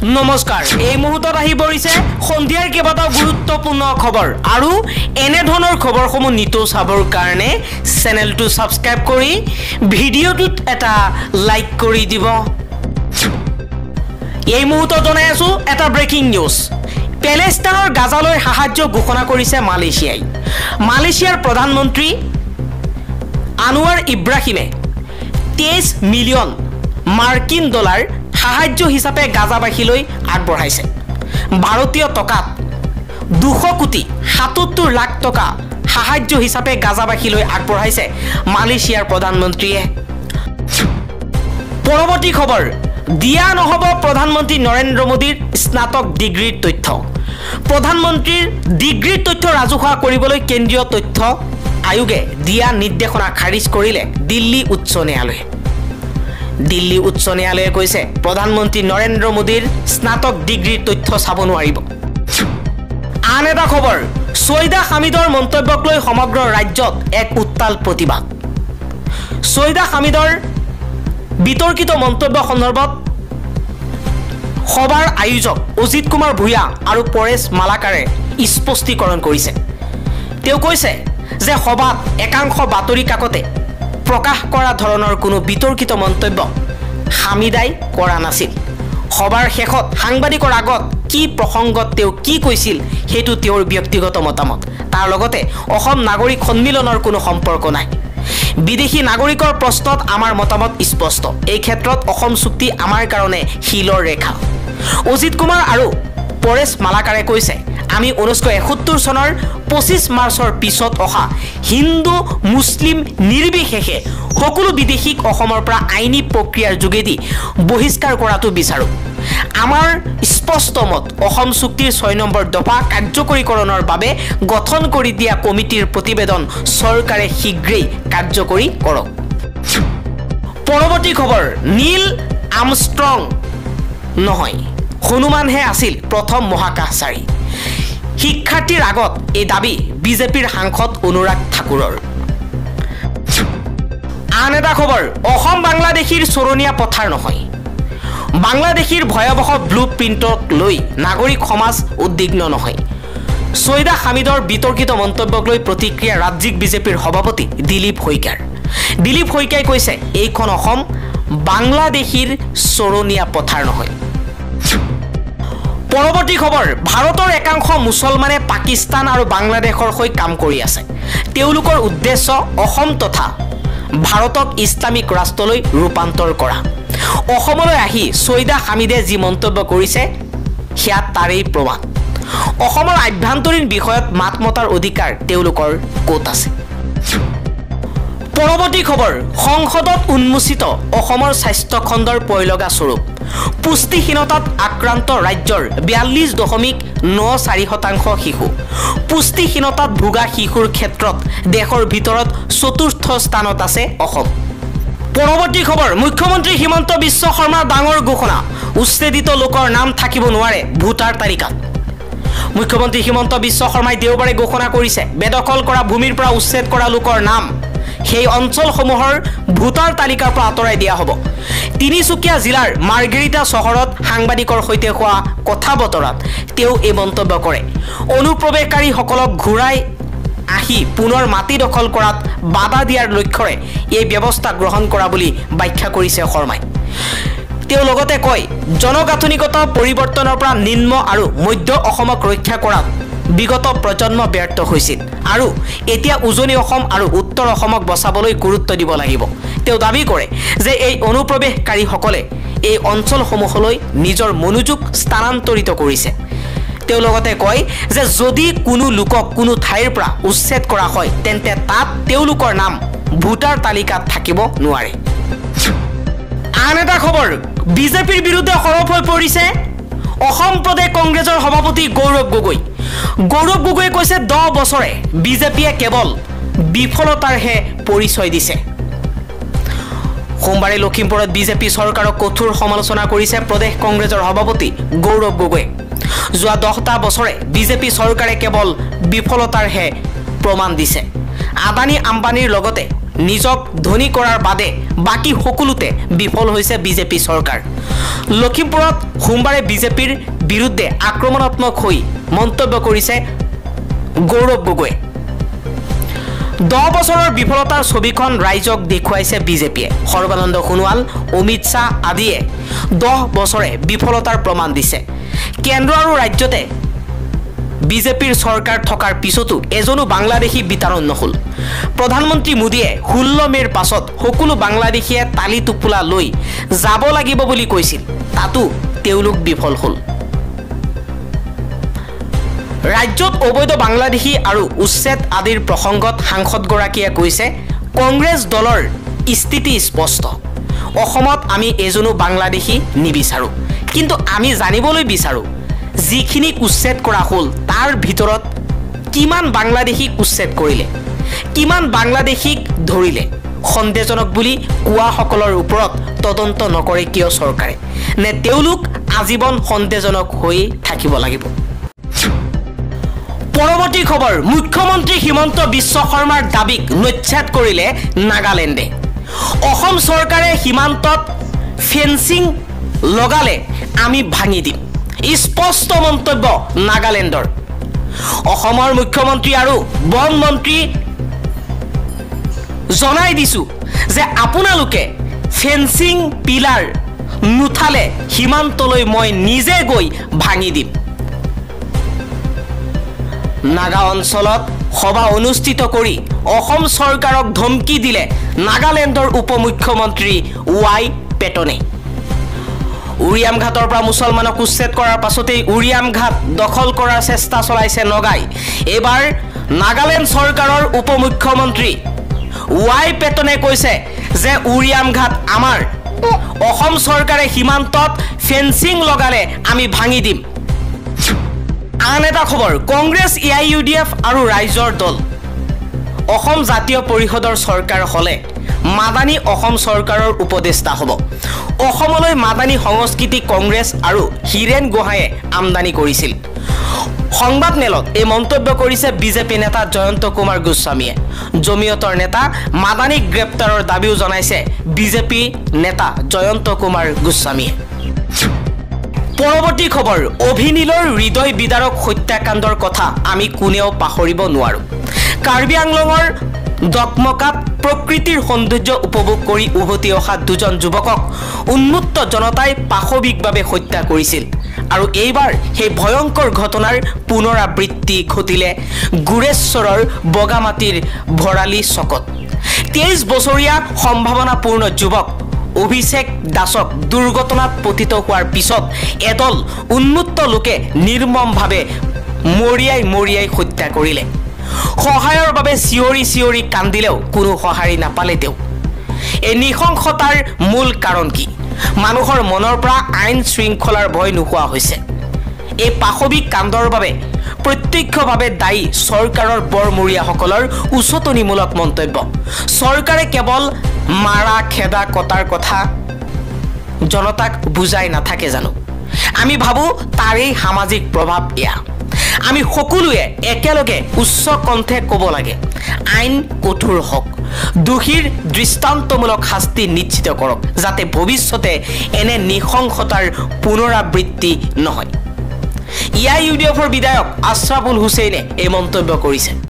নমস্কাৰ এই মুহূৰ্তত আহি পৰিছে সন্ধিয়াৰ কেইবাটাও গুৰুত্বপূৰ্ণ খবৰ আৰু এনে ধৰণৰ খবৰসমূহ নিতৌ চাবৰ কাৰণে চেনেলটো সাবস্ক্ৰাইব কৰি ভিডিঅ'টোত এটা লাইক কৰি দিব এই মুহূৰ্তত জনাই আছো এটা ব্ৰেকিং নিউজ পেলেষ্টাইনৰ গাজালৈ সাহায্য ঘোষণা কৰিছে মালয়েছিয়াৰ প্ৰধানমন্ত্ৰী আনোৱাৰ ইব্ৰাহিমে 23 মিলিয়ন মাৰ্কিন ডলাৰ সাহায্য হিচাপে গাজাবাসীলৈ আগবঢ়াইছে ভাৰতীয় টকাত 200 কোটি 77 লাখ টকা সাহায্য হিচাপে গাজাবাসীলৈ আগবঢ়াইছে মালয়েছিয়াৰ প্ৰধানমন্ত্ৰীয়ে পৰৱৰ্তী খবৰ দিয়া নহব প্ৰধানমন্ত্ৰী নৰেন্দ্ৰ মোদীৰ স্নাতক ডিগ্ৰীৰ তথ্য প্ৰধানমন্ত্ৰীৰ ডিগ্ৰীৰ তথ্য ৰাজহুৱা কৰিবলৈ কেন্দ্ৰীয় তথ্য আয়োগে দিয়া নিৰ্দেশনা খাৰিজ কৰিলে দিল্লী উচ্চ ন্যায়ালয়ে কৈছে প্ৰধানমন্ত্ৰী নৰেন্দ্ৰ মোদীৰ স্নাতক ডিগ্ৰীৰ তথ্য চাব নোৱাৰিব আন এটা খবৰ সৈয়দা হামিদৰ মন্তব্যক লৈ সমগ্ৰ ৰাজ্যত এক উত্তাল প্ৰতিবাদ সৈয়দা হামিদৰ বিতৰ্কিত মন্তব্য সন্দৰ্ভত সভাৰ আয়োজক অজিত কুমাৰ ভূঞা আৰু পৰেশ মালাকাৰে স্পষ্টীকৰণ কৰিছে তেওঁ কৈছে যে সভাত একাংশ বাতৰি কাকতে প্ৰকাশ কৰা ধৰণৰ কোনো বিতৰ্কিত মন্তব্য হামিদাই কৰা নাছিল সভাৰ শেষত সাংবাদিকৰ আগত কি প্ৰসংগত তেওঁ কি কৈছিল হেতু তেওঁৰ ব্যক্তিগত মতামত তাৰ লগতে অসম নাগৰিক সন্মিলনৰ কোনো সম্পৰ্ক নাই বিদেশী নাগৰিকৰ প্ৰশ্নত আমাৰ মতামত স্পষ্ট এই ক্ষেত্ৰত অসম চুক্তি আমাৰ কাৰণে শিলৰ ৰেখা অজিত কুমাৰ আৰু পৰেশ মালাকাৰে কৈছে আমি 1971 চনৰ 25 মাৰ্চৰ পিছত অহা হিন্দু মুছলিম নিৰ্বিশেষে সকলো বিদেশীক অসমৰ পৰা আইনী প্ৰক্ৰিয়াৰ যোগেদি বহিষ্কাৰ কৰাটো বিচাৰো আমাৰ স্পষ্ট মত অসম চুক্তিৰ 6 নম্বৰ দফা কাৰ্যকৰীকৰণৰ বাবে গঠন কৰি দিয়া কমিটিৰ প্ৰতিবেদন চৰকাৰে শীঘ্ৰেই কাৰ্যকৰী কৰক পৰৱৰ্তী খবৰ নীল আমষ্ট্ৰং নহয় হনুমানহে আছিল প্ৰথম মহাকাশচাৰী শিক্ষাৰ্থীৰ আগত এই দাবী বিজেপিৰ সাংসদ অনুৰাগ ঠাকুৰৰ আন এটা খবৰ অসম বাংলাদেশীৰ চৰণীয়া পথাৰ নহয় বাংলাদেশীৰ ভয়াৱহ ব্লু প্ৰিণ্টক লৈ নাগৰিক সমাজ উদ্বিগ্ন নহয় সৈয়দা হামিদৰ বিতৰ্কিত মন্তব্যক লৈ প্ৰতিক্ৰিয়া ৰাজ্যিক বিজেপিৰ সভাপতি দিলীপ শইকীয়াই কৈছে এইখন অসম বাংলাদেশীৰ চৰণীয়া পথাৰ নহয় পৰৱৰ্তী খবৰ ভাৰতৰ একাংশ মুছলমানে পাকিস্তান আৰু বাংলাদেশৰ হৈ কাম কৰি আছে তেওঁলোকৰ উদ্দেশ্য অসম তথা ভাৰতক ইছলামিক ৰাষ্ট্ৰলৈ ৰূপান্তৰ কৰা অসমলৈ আহি সৈয়দা হামিদে যি মন্তব্য কৰিছে সেয়া তাৰেই প্ৰমাণ অসমৰ আভ্যন্তৰীণ বিষয়ত মাত মতাৰ অধিকাৰ তেওঁলোকৰ ক'ত আছে পৰৱৰ্তী খবৰ সংসদত উন্মোচিত অসমৰ স্বাস্থ্য খণ্ডৰ পয়লগা স্বৰূপ পুষ্টিহীনতাত আক্ৰান্ত ৰাজ্যৰ 42.94% শিশু পুষ্টিহীনতাত ভোগা শিশুৰ ক্ষেত্ৰত দেশৰ ভিতৰত চতুৰ্থ স্থানত আছে অসম পৰৱৰ্তী খবৰ মুখ্যমন্ত্ৰী হিমন্ত বিশ্ব শৰ্মাৰ ডাঙৰ ঘোষণা উচ্ছেদিত লোকৰ নাম থাকিব নোৱাৰে ভোটাৰ তালিকাত মুখ্যমন্ত্ৰী হিমন্ত বিশ্ব শৰ্মাই দেওবাৰে ঘোষণা কৰিছে বেদখল কৰা ভূমিৰ পৰা উচ্ছেদ কৰা লোকৰ নাম সেই অঞ্চলসমূহৰ ভোটাৰ তালিকাৰ পৰা আঁতৰাই দিয়া হ'ব তিনিচুকীয়া জিলাৰ মাৰ্গেৰিটা চহৰত সাংবাদিকৰ সৈতে হোৱা কথা বতৰাত তেওঁ এই মন্তব্য কৰে অনুপ্ৰৱেশকাৰীসকলক ঘূৰাই আহি পুনৰ মাটি দখল কৰাত বাধা দিয়াৰ লক্ষ্যৰে এই ব্যৱস্থা গ্ৰহণ কৰা বুলি ব্যাখ্যা কৰিছে শৰ্মাই তেওঁ লগতে কয় জনগাঁথনিগত পৰিৱৰ্তনৰ পৰা নিম্ন আৰু মধ্য অসমক ৰক্ষা কৰাত বিগত প্ৰজন্ম ব্যৰ্থ হৈছিল আৰু এতিয়া উজনি অসম আৰু উত্তৰ অসমক বচাবলৈ গুৰুত্ব দিব লাগিব তেওঁ দাবী কৰে যে এই অনুপ্ৰৱেশকাৰীসকলে এই অঞ্চলসমূহলৈ নিজৰ মনোযোগ স্থানান্তৰিত কৰিছে তেওঁ লগতে কয় যে যদি কোনো লোকক কোনো ঠাইৰ পৰা উচ্ছেদ কৰা হয় তেন্তে তাত তেওঁলোকৰ নাম ভোটাৰ তালিকাত থাকিব নোৱাৰে আন এটা খবৰ বিজেপিৰ বিৰুদ্ধে সৰব হৈ পৰিছে অসম প্ৰদেশ কংগ্ৰেছৰ সভাপতি গৌৰৱ গগৈয়ে কৈছে 10 বছৰে বিজেপিয়ে কেৱল বিফলতাৰহে পৰিচয় দিছে সোমবাৰে লখিমপুৰত বিজেপি চৰকাৰক কঠোৰ সমালোচনা কৰিছে প্ৰদেশ কংগ্ৰেছৰ সভাপতি গৌৰৱ গগৈয়ে যোৱা 10টা বছৰে বিজেপি চৰকাৰে কেৱল বিফলতাৰহে প্ৰমাণ দিছে আদানী আম্বানীৰ লগতে নিজক ধনী কৰাৰ বাদে বাকী সকলোতে বিফল হৈছে বিজেপি চৰকাৰ। লখিমপুৰত সোমবাৰে বিজেপিৰ বিৰুদ্ধে আক্ৰমণাত্মক হৈ মন্তব্য কৰিছে গৌৰৱ গগৈ। 10 বছৰৰ বিফলতাৰ ছবিখন ৰাইজক দেখুৱাইছে বিজেপিয়ে। সৰ্বানন্দ সোণোৱাল, অমিত শ্বাহ আদিয়ে 10 বছৰে বিফলতাৰ প্ৰমাণ দিছে। কেন্দ্ৰ আৰু ৰাজ্যতে বিজেপিৰ চৰকাৰ থকাৰ পিছতো এজনো বাংলাদেশী বিতৰণ নহল। প্ৰধানমন্ত্ৰী মোদীয়ে 16 মেৰ পাছত সকলো বাংলাদেশীয়ে তালি টোপোলা লৈ যাব লাগিব বুলি কৈছিল, তাতো তেওঁলোক বিফল হল। ৰাজ্যত অবৈধ বাংলাদেশী আৰু উচ্ছেদ আদিৰ প্ৰসংগত সাংসদগৰাকীয়ে কৈছে, কংগ্ৰেছ দলৰ স্থিতি স্পষ্ট। অসমত আমি এজনো বাংলাদেশী নিবিচাৰো, কিন্তু আমি জানিবলৈ বিচাৰো যিখিনি উচ্ছেদ কৰা হ'ল তাৰ ভিতৰত কিমান বাংলাদেশীক উচ্ছেদ কৰিলে, কিমান বাংলাদেশীক ধৰিলে। সন্দেহজনক বুলি কোৱাসকলৰ ওপৰত তদন্ত নকৰে কিয় চৰকাৰে? নে তেওঁলোক আজীৱন সন্দেহজনক হৈ থাকিব লাগিব? পৰৱৰ্তী খবৰ, মুখ্যমন্ত্ৰী হিমন্ত বিশ্ব শৰ্মাৰ দাবীক নচ্ছেদ কৰিলে নাগালেণ্ডে। অসম চৰকাৰে সীমান্তত ফেন্সিং লগালে আমি ভাঙি দিম, স্পষ্ট মন্তব্য নাগালেণ্ডৰ। অসমৰ মুখ্যমন্ত্ৰী আৰু বন মন্ত্ৰী জনাই দিছো যে আপোনালোকে ফেন্সিং পিলাৰ নুঠালে সীমান্তলৈ মই নিজে গৈ ভাঙি দিম। নাগা অঞ্চলত সভা অনুষ্ঠিত কৰি অসম চৰকাৰক ধমকি দিলে নাগালেণ্ডৰ উপ মুখ্যমন্ত্ৰী ৱাই পেটনে। উৰিয়াম ঘাটৰ পৰা মুছলমানক উচ্ছেদ কৰাৰ পাছতেই উৰিয়াম ঘাট দখল কৰাৰ চেষ্টা চলাইছে নগাই। এইবাৰ নাগালেণ্ড চৰকাৰৰ উপ মুখ্যমন্ত্ৰী ৱাই পেটনে কৈছে যে উৰিয়াম ঘাট আমাৰ, অসম চৰকাৰে সীমান্তত ফেন্সিং লগালে আমি ভাঙি দিম। আন এটা খবৰ, কংগ্ৰেছ AIUDF আৰু ৰাইজৰ দল অসম জাতীয় পৰিষদৰ চৰকাৰ হলে মাদানী অসম চৰকাৰৰ উপদেষ্টা হ'ব। অসমলৈ মাদানী সংস্কৃতি কংগ্ৰেছ আৰু হীৰেন গোহাঁয়ে আমদানি কৰিছিল। সংবাদ মেলত এই মন্তব্য কৰিছে বিজেপি নেতা জয়ন্ত কুমাৰ গোস্বামীয়ে। জমিয়তৰ নেতা মাদানীক গ্ৰেপ্তাৰৰ দাবীও জনাইছে বিজেপি নেতা জয়ন্ত কুমাৰ গোস্বামীয়ে। পৰৱৰ্তী খবৰ, অভিনীলৰ হৃদয় বিদাৰক হত্যাকাণ্ডৰ কথা আমি কোনেও পাহৰিব নোৱাৰো। কাৰ্বি আংলঙৰ ডকমকাত প্ৰকৃতিৰ সৌন্দৰ্য উপভোগ কৰি উভতি অহা দুজন যুৱকক উন্মত্ত জনতাই পাশবিকভাৱে হত্যা কৰিছিল। আৰু এইবাৰ সেই ভয়ংকৰ ঘটনাৰ পুনৰাবৃত্তি ঘটিলে গুৰেশ্বৰৰ বগামাটিৰ ভৰালি চকত। 23 বছৰীয়া সম্ভাৱনাপূৰ্ণ যুৱক অভিষেক দাসক দুৰ্ঘটনাত পতিত হোৱাৰ পিছত এদল উন্মত্ত লোকে নিৰ্মমভাৱে মৰিয়াই হত্যা কৰিলে। সহায়ৰ বাবে চিঞৰি চিঞৰি কান্দিলেও কোনো সঁহাৰি নাপালে তেওঁ। এই নৃশংসতাৰ মূল কাৰণ কি? মানুহৰ মনৰ পৰা আইন শৃংখলাৰ ভয় নোহোৱা হৈছে। এই পাশবিক কাণ্ডৰ বাবে প্ৰত্যক্ষভাৱে দায়ী চৰকাৰৰ বৰমূৰীয়াসকলৰ উচতনিমূলক মন্তব্য। চৰকাৰে কেৱল মাৰা খেদা কটাৰ কথা জনতাক বুজাই নাথাকে জানো? আমি ভাবো তাৰেই সামাজিক প্ৰভাৱ এয়া। আমি সকলোৱে একেলগে উচ্চ কণ্ঠে ক'ব লাগে, আইন কঠোৰ হওক, দোষীৰ দৃষ্টান্তমূলক শাস্তি নিশ্চিত কৰক, যাতে ভৱিষ্যতে এনে নৃশংসতাৰ পুনৰাবৃত্তি নহয়। AIUDFৰ বিধায়ক আশ্ৰাফুল হুছেইনে এই মন্তব্য কৰিছে।